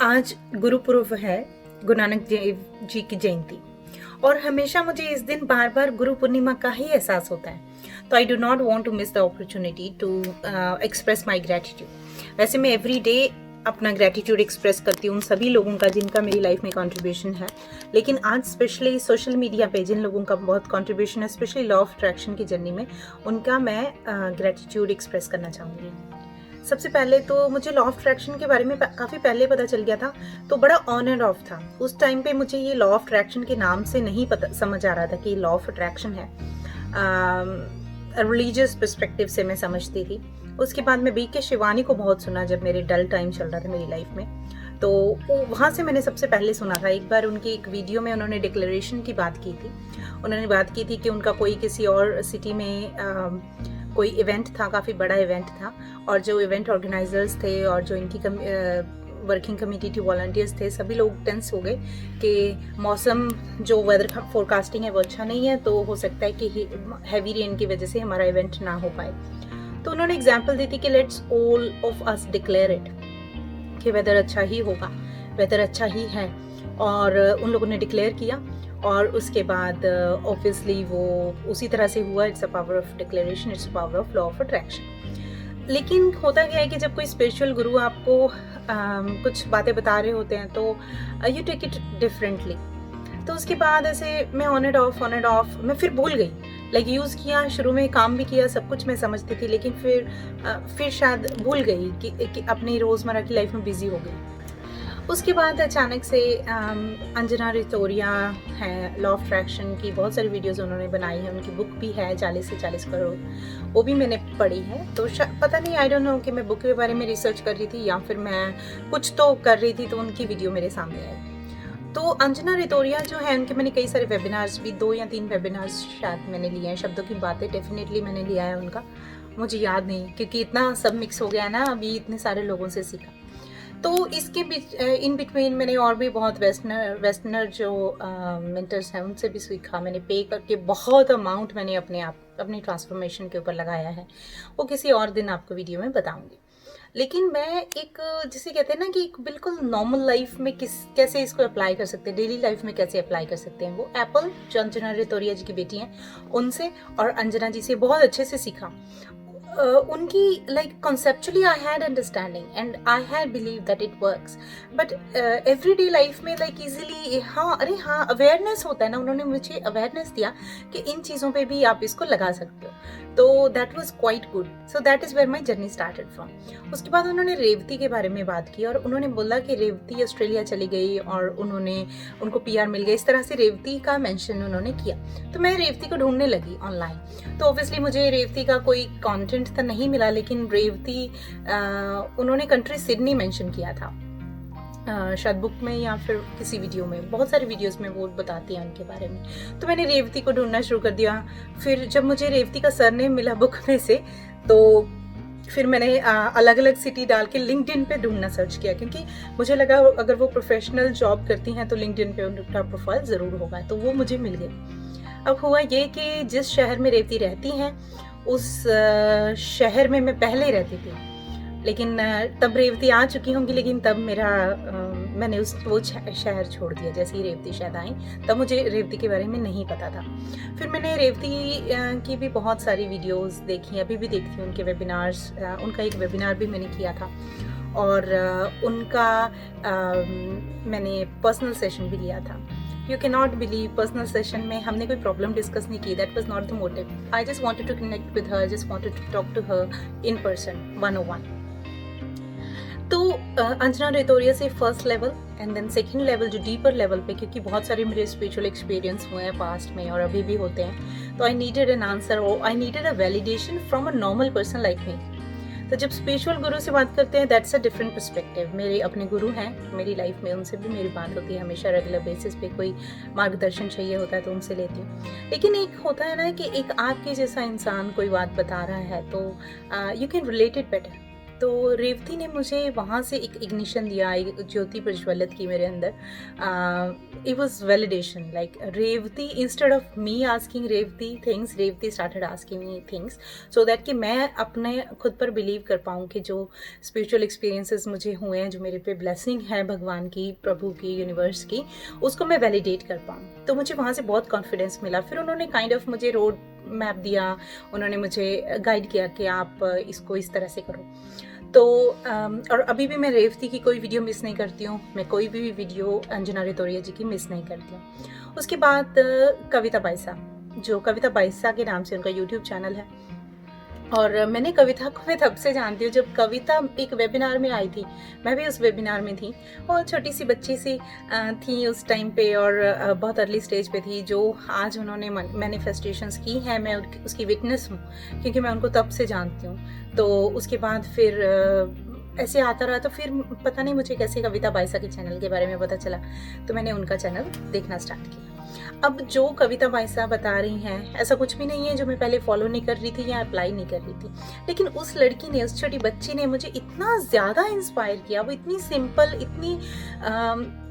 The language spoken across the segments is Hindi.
आज गुरुपुरब है, गुरु नानक देव जी की जयंती। और हमेशा मुझे इस दिन बार बार गुरु पूर्णिमा का ही एहसास होता है। तो I do not want to miss the opportunity to express my gratitude. वैसे मैं एवरी डे अपना ग्रैटिट्यूड एक्सप्रेस करती हूँ उन सभी लोगों का जिनका मेरी लाइफ में कंट्रीब्यूशन है, लेकिन आज स्पेशली सोशल मीडिया पे जिन लोगों का बहुत कंट्रीब्यूशन है, स्पेशली लॉ ऑफ अट्रैक्शन की जर्नी में, उनका मैं ग्रैटिट्यूड एक्सप्रेस करना चाहूँगी। सबसे पहले तो मुझे लॉ ऑफ अट्रैक्शन के बारे में काफ़ी पहले पता चल गया था, तो बड़ा ऑन एंड ऑफ था। उस टाइम पे मुझे ये लॉ ऑफ अट्रैक्शन के नाम से नहीं पता समझ आ रहा था कि लॉ ऑफ अट्रैक्शन है। रिलीजियस पर्सपेक्टिव से मैं समझती थी। उसके बाद मैं BK शिवानी को बहुत सुना जब मेरे डल टाइम चल रहा था मेरी लाइफ में, तो वहाँ से मैंने सबसे पहले सुना था। एक बार उनकी एक वीडियो में उन्होंने डिक्लेरेशन की बात की थी। उन्होंने बात की थी कि उनका कोई किसी और सिटी में कोई इवेंट था, काफ़ी बड़ा इवेंट था, और जो इवेंट ऑर्गेनाइजर्स थे और जो इनकी वर्किंग कमेटी थी, वॉलंटियर्स थे, सभी लोग टेंस हो गए कि मौसम जो वेदर फोरकास्टिंग है वो अच्छा नहीं है, तो हो सकता है कि हैवी रेन की वजह से हमारा इवेंट ना हो पाए। तो उन्होंने एग्जाम्पल दी थी कि let's all of us declare it कि वेदर अच्छा ही होगा, वेदर अच्छा ही है। और उन लोगों ने डिक्लेयर किया और उसके बाद ऑब्वियसली वो उसी तरह से हुआ। It's a power of declaration, it's a power of law of attraction. लेकिन होता क्या है कि जब कोई स्पिरिचुअल गुरु आपको कुछ बातें बता रहे होते हैं तो यू टेक इट डिफरेंटली। तो उसके बाद ऐसे मैं ऑन एंड ऑफ मैं फिर भूल गई, लाइक यूज़ किया, शुरू में काम भी किया, सब कुछ मैं समझती थी, लेकिन फिर शायद भूल गई कि अपनी रोज़मर्रा की लाइफ में बिजी हो गई। उसके बाद अचानक से अंजना रितोरिया हैं, लॉ ऑफ अट्रैक्शन की बहुत सारी वीडियोस उन्होंने बनाई है, उनकी बुक भी है 40 से 40 करोड़, वो भी मैंने पढ़ी है। तो पता नहीं, आई डोंट नो कि मैं बुक के बारे में रिसर्च कर रही थी या फिर मैं कुछ तो कर रही थी, तो उनकी वीडियो मेरे सामने आई। तो अंजना रितोरिया जो है, उनके मैंने कई सारे वेबिनार्स भी, 2 या 3 वेबिनार्स शायद मैंने लिए हैं। शब्दों की बातें डेफिनेटली मैंने लिया है उनका, मुझे याद नहीं क्योंकि इतना सब मिक्स हो गया है ना, अभी इतने सारे लोगों से सीखा। तो इसके बीच इन बिटवीन मैंने और भी बहुत वेस्टर्नर जो मेंटर्स हैं उनसे भी सीखा। मैंने पे करके बहुत अमाउंट मैंने अपनी ट्रांसफॉर्मेशन के ऊपर लगाया है, वो किसी और दिन आपको वीडियो में बताऊंगी। लेकिन मैं एक, जिसे कहते हैं ना कि एक बिल्कुल नॉर्मल लाइफ में कैसे इसको अप्लाई कर सकते हैं, डेली लाइफ में कैसे अप्लाई कर सकते हैं, वो एप्पल जो अंजना रितोरिया जी की बेटी हैं उनसे और अंजना जी से बहुत अच्छे से सीखा। उनकी like conceptually I had understanding and I had believe that it works, but everyday life में लाइक इजीली, हाँ अरे हाँ, अवेयरनेस होता है ना, उन्होंने मुझे अवेयरनेस दिया कि इन चीज़ों पे भी आप इसको लगा सकते हो। तो that was quite good. So that is where my journey started from. उसके बाद उन्होंने रेवती के बारे में बात की और उन्होंने बोला कि रेवती ऑस्ट्रेलिया चली गई और उनको PR मिल गया, इस तरह से रेवती का मेंशन उन्होंने किया। तो मैं रेवती को ढूंढने लगी ऑनलाइन। तो ऑब्वियसली मुझे रेवती का कोई कंटेंट तो नहीं मिला, लेकिन रेवती उन्होंने कंट्री सिडनी मेंशन किया था, शायद बुक में या फिर किसी वीडियो में, बहुत सारे वीडियोस में वो बताती हैं उनके बारे में। तो मैंने रेवती को ढूंढना शुरू कर दिया। फिर जब मुझे रेवती का सरनेम मिला बुक में से, तो फिर मैंने अलग अलग सिटी डाल के लिंक्डइन पे ढूंढना सर्च किया, क्योंकि मुझे लगा अगर वो प्रोफेशनल जॉब करती हैं तो लिंक्डइन पे उनका प्रोफाइल ज़रूर होगा, तो वो मुझे मिल गई। अब हुआ ये कि जिस शहर में रेवती रहती हैं उस शहर में मैं पहले रहती थी, लेकिन तब रेवती आ चुकी होंगी, लेकिन तब मैंने वो शहर छोड़ दिया। जैसे ही रेवती शायद आई तब मुझे रेवती के बारे में नहीं पता था। फिर मैंने रेवती की भी बहुत सारी वीडियोस देखी, अभी भी देखती हूँ उनके वेबिनार्स। उनका एक वेबिनार भी मैंने किया था और उनका मैंने पर्सनल सेशन भी लिया था। You can not believe, personal session में हमने कोई प्रॉब्लम डिस्कस नहीं की, that was not the motive. I just wanted to connect with her, just wanted to talk to her in person 101। तो अंजना रितोरिया से first level and then second level, जो डीपर लेवल पे, क्योंकि बहुत सारे मेरे स्पिरिचुअल एक्सपीरियंस हुए हैं पास्ट में और अभी भी होते हैं, तो आई नीडेड एन आंसर और I needed a validation from a normal person like me. तो जब स्पिरिचुअल गुरु से बात करते हैं, दैट्स अ डिफरेंट पर्सपेक्टिव। मेरे अपने गुरु हैं मेरी लाइफ में, उनसे भी मेरी बात होती है हमेशा, रेगुलर बेसिस पे। कोई मार्गदर्शन चाहिए होता है तो उनसे लेती हूँ। लेकिन एक होता है ना कि एक आपके जैसा इंसान कोई बात बता रहा है तो you can relate it better. तो रेवती ने मुझे वहाँ से एक इग्निशन दिया, एक ज्योति प्रज्वलित की मेरे अंदर। It was validation, like Revati, instead of me asking Revati things, Revati started asking me things, so that कि मैं अपने खुद पर बिलीव कर पाऊँ कि जो स्पिरिचुअल एक्सपीरियंसेस मुझे हुए हैं, जो मेरे पे ब्लेसिंग है भगवान की, प्रभु की, यूनिवर्स की, उसको मैं वैलिडेट कर पाऊँ। तो मुझे वहाँ से बहुत कॉन्फिडेंस मिला। फिर उन्होंने काइंड ऑफ मुझे रोड मैप दिया, उन्होंने मुझे गाइड किया कि आप इसको इस तरह से करो। तो और अभी भी मैं रेवती की कोई वीडियो मिस नहीं करती हूँ, मैं कोई भी वीडियो अंजना रितोरिया जी की मिस नहीं करती हूँ। उसके बाद कविता बाइसा, जो कविता बाइसा के नाम से उनका यूट्यूब चैनल है, और मैंने कविता को मैं तब से जानती हूँ जब कविता एक वेबिनार में आई थी, मैं भी उस वेबिनार में थी, और छोटी सी बच्ची सी थी उस टाइम पे, और बहुत अर्ली स्टेज पे थी। जो आज उन्होंने मैनिफेस्टेशंस की हैं, मैं उसकी विटनेस हूँ, क्योंकि मैं उनको तब से जानती हूँ। तो उसके बाद फिर ऐसे आता रहा, तो फिर पता नहीं मुझे कैसे कविता बाइसा के चैनल के बारे में पता चला, तो मैंने उनका चैनल देखना स्टार्ट किया। अब जो कविता बाइसा बता रही हैं, ऐसा कुछ भी नहीं है जो मैं पहले फॉलो नहीं कर रही थी या अप्लाई नहीं कर रही थी, लेकिन उस लड़की ने, उस छोटी बच्ची ने मुझे इतना ज़्यादा इंस्पायर किया। वो इतनी सिंपल, इतनी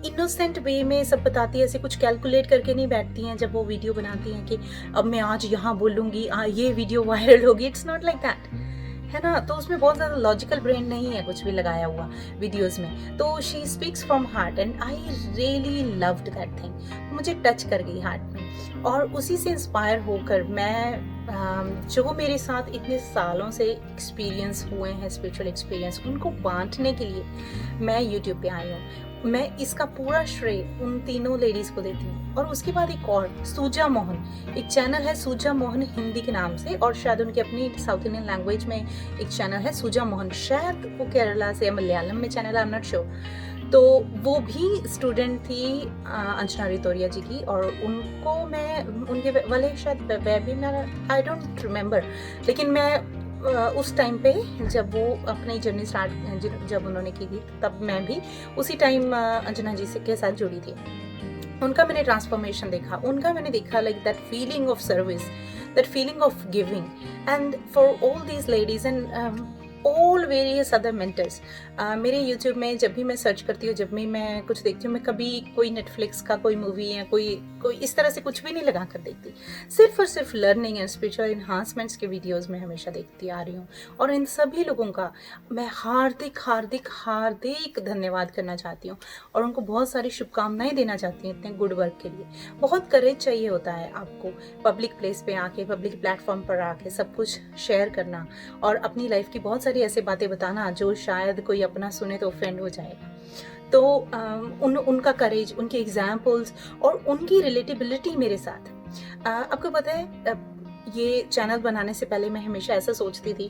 इनोसेंट वे में सब बताती है, ऐसे कुछ कैलकुलेट करके नहीं बैठती हैं जब वो वीडियो बनाती हैं कि अब मैं आज यहाँ बोलूँगी, ये वीडियो वायरल होगी। इट्स नॉट लाइक दैट, है ना। तो उसमें बहुत ज़्यादा लॉजिकल ब्रेन नहीं है कुछ भी लगाया हुआ वीडियोस में। तो she speaks from heart and I really loved that thing, मुझे टच कर गई हार्ट में। और उसी से इंस्पायर होकर मैं जो मेरे साथ इतने सालों से एक्सपीरियंस हुए हैं, स्पिरिचुअल एक्सपीरियंस, उनको बांटने के लिए मैं यूट्यूब पे आई हूँ। मैं इसका पूरा श्रेय उन तीनों लेडीज़ को देती हूँ। और उसके बाद एक और, सूजा मोहन, एक चैनल है सूजा मोहन हिंदी के नाम से, और शायद उनकी अपनी साउथ इंडियन लैंग्वेज में एक चैनल है सूजा मोहन, शायद वो केरला से या मलयालम में channel, I am not sure. तो वो भी स्टूडेंट थी अंजना रितोरिया जी की, और उनको मैं उनके वाले शायद वेबिनार, आई डोंट रिमेम्बर, लेकिन मैं उस टाइम पे जब वो अपनी जर्नी स्टार्ट जब उन्होंने की थी, तब मैं भी उसी टाइम अंजना जी से के साथ जुड़ी थी। उनका मैंने ट्रांसफॉर्मेशन देखा, उनका मैंने देखा like that feeling of service, that feeling of giving, and for all these ladies and all various other mentors. मेरे यूट्यूब में जब भी मैं सर्च करती हूँ, जब भी मैं कुछ देखती हूँ, मैं कभी कोई नेटफ्लिक्स का कोई मूवी या कोई इस तरह से कुछ भी नहीं लगा कर देखती, सिर्फ और सिर्फ लर्निंग एंड स्पिरिचुअल इन्हांसमेंट्स के वीडियोस में हमेशा देखती आ रही हूँ। और इन सभी लोगों का मैं हार्दिक हार्दिक हार्दिक धन्यवाद करना चाहती हूँ, और उनको बहुत सारी शुभकामनाएं देना चाहती हूँ इतने गुड वर्क के लिए। बहुत करेज चाहिए होता है आपको पब्लिक प्लेस पे आके, पब्लिक प्लेटफॉर्म पर आके सब कुछ शेयर करना, और अपनी लाइफ की बहुत सारी ऐसी बातें बताना जो शायद कोई अपना सुने तो ऑफेंड हो जाएगा। तो उनका करेज, उनके एग्जाम्पल्स और उनकी रिलेटेबिलिटी मेरे साथ। आपको पता है, ये चैनल बनाने से पहले मैं हमेशा ऐसा सोचती थी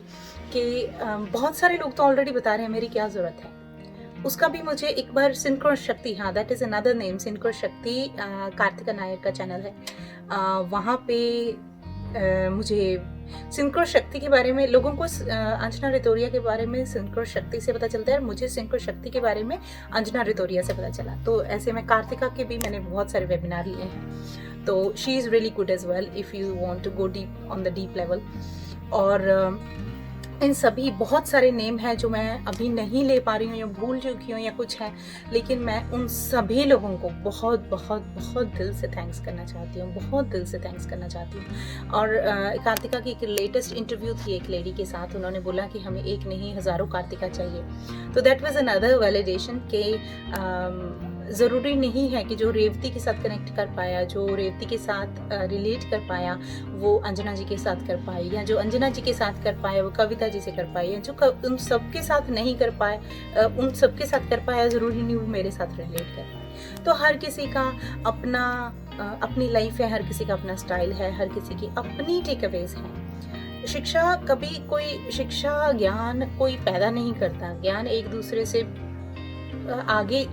कि बहुत सारे लोग तो ऑलरेडी बता रहे हैं, मेरी क्या ज़रूरत है। उसका भी मुझे एक बार सिंक्रो शक्ति, हाँ that is another name, synchro शक्ति कार्तिका नायर का चैनल है, वहाँ पे मुझे सिंक्रो शक्ति के बारे में, लोगों को अंजना रितोरिया के बारे में सिंक्रो शक्ति से पता चलता है, और मुझे सिंक्रो शक्ति के बारे में अंजना रितोरिया से पता चला। तो ऐसे में कार्तिका के भी मैंने बहुत सारे वेबिनार लिए हैं, तो she is really good as well if you want to go deep on the deep level. और इन सभी बहुत सारे नेम हैं जो मैं अभी नहीं ले पा रही हूँ या भूल चुकी हूँ या कुछ है, लेकिन मैं उन सभी लोगों को बहुत बहुत बहुत दिल से थैंक्स करना चाहती हूँ, बहुत दिल से थैंक्स करना चाहती हूँ। और कार्तिका की एक लेटेस्ट इंटरव्यू थी एक लेडी के साथ, उन्होंने बोला कि हमें एक नहीं हज़ारों कार्तिका चाहिए। तो दैट वाज अनदर वैलिडेशन के ज़रूरी नहीं है कि जो रेवती के साथ कनेक्ट कर पाया, जो रेवती के साथ रिलेट कर पाया, वो अंजना जी के साथ कर पाए, या जो अंजना जी के साथ कर पाया वो कविता जी से कर पाए, या जो उन सबके साथ नहीं कर पाए, उन सबके साथ कर पाया, ज़रूरी नहीं वो मेरे साथ रिलेट कर पाए। तो हर किसी का अपना अपनी लाइफ है, हर किसी का अपना स्टाइल है, हर किसी की अपनी टेक अवेज है। शिक्षा कभी कोई शिक्षा ज्ञान कोई पैदा नहीं करता, ज्ञान एक दूसरे से आगे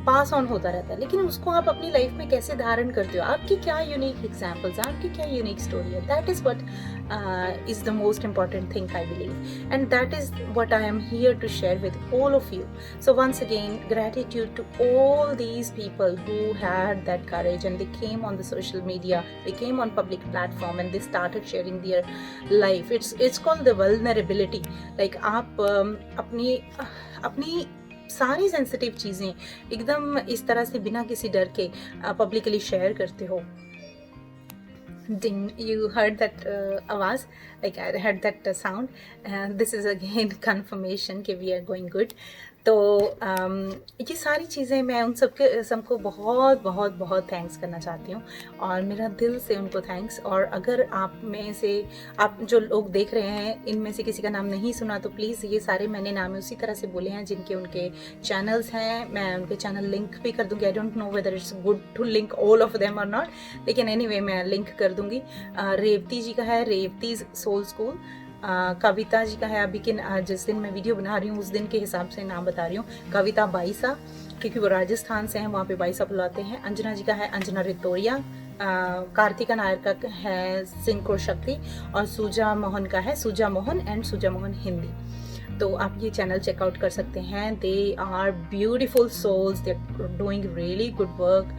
पास ऑन होता रहता है, लेकिन उसको आप अपनी लाइफ में कैसे धारण करते हो, आपकी क्या यूनिक एग्जाम्पल्स, आपकी क्या यूनिक स्टोरी है, that is what is the most important thing I believe, and that is what I am here to share with all of you. So once again, gratitude to all these people who had that courage and they came on the social media, they came on public platform and they started sharing their life. It's called the vulnerability. Like आप अपनी सारी सेंसिटिव चीज़ें एकदम इस तरह से बिना किसी डर के पब्लिकली शेयर करते हो. Ding, you heard that आवाज़, like I heard that sound, and this is again confirmation कि we are going good. तो ये सारी चीज़ें मैं उन सबको बहुत बहुत बहुत थैंक्स करना चाहती हूँ, और मेरा दिल से उनको थैंक्स. और अगर आप में से, आप जो लोग देख रहे हैं, इनमें से किसी का नाम नहीं सुना तो प्लीज़, ये सारे मैंने नाम उसी तरह से बोले हैं जिनके उनके चैनल्स हैं. मैं उनके चैनल लिंक भी कर दूँगी. I don't know whether it's good to link all of them और नॉट, लेकिन एनीवे मैं लिंक कर दूँगी. रेवती जी का है रेवतीज़ सोल स्कूल. कविता जी का है, अभी के जिस दिन मैं वीडियो बना रही हूँ उस दिन के हिसाब से नाम बता रही हूँ, कविता बाईसा, क्योंकि वो राजस्थान से हैं, वहाँ पे बाईसा बुलाते हैं. अंजना जी का है अंजना रितोरिया. कार्तिका नायर का है सिंक्रो शक्ति, और सुजा मोहन का है सुजा मोहन एंड सुजा मोहन हिंदी. तो आप ये चैनल चेकआउट कर सकते हैं. They are beautiful souls, they are doing really good work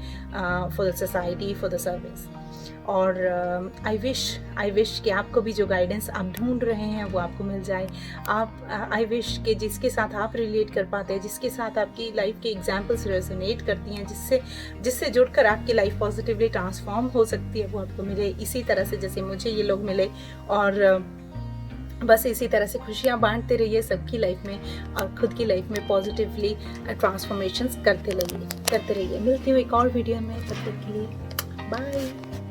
for the society, for the service. और आई विश कि आपको भी जो गाइडेंस आप ढूंढ रहे हैं वो आपको मिल जाए. आप आई विश कि जिसके साथ आप रिलेट कर पाते हैं, जिसके साथ आपकी लाइफ के एग्जाम्पल्स रेजोनेट करती हैं, जिससे जुड़कर आपकी लाइफ पॉजिटिवली ट्रांसफॉर्म हो सकती है, वो आपको मिले इसी तरह से जैसे मुझे ये लोग मिले. और बस इसी तरह से खुशियाँ बांटते रहिए सबकी लाइफ में, और खुद की लाइफ में पॉजिटिवली ट्रांसफॉर्मेशंस करते रहिए. मिलती हूँ एक और वीडियो में, तब तक के लिए बाय.